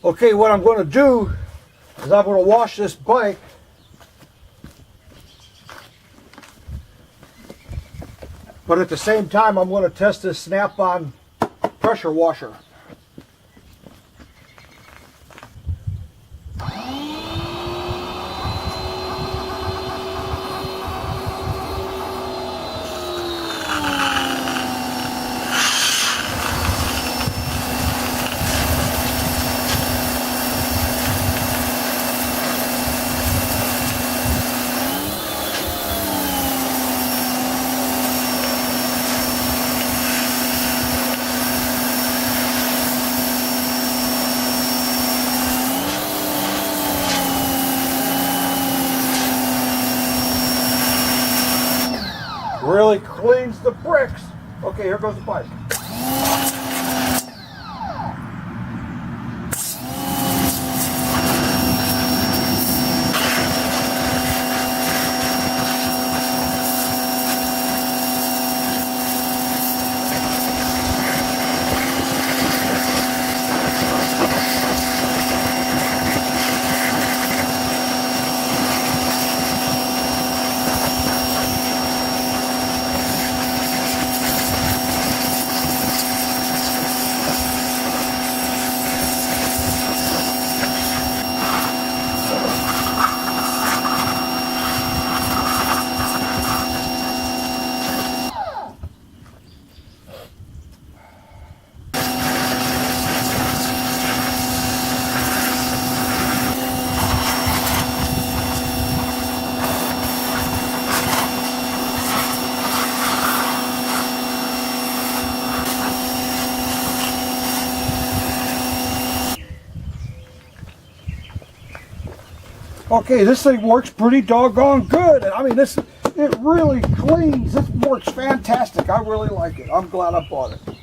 Okay, what I'm going to do is I'm going to wash this bike. But at the same time, I'm going to test this Snap-on pressure washer. Really cleans the bricks. Okay, here goes the bike. Okay, this thing works pretty doggone good. I mean, it really cleans. This works fantastic. I really like it. I'm glad I bought it.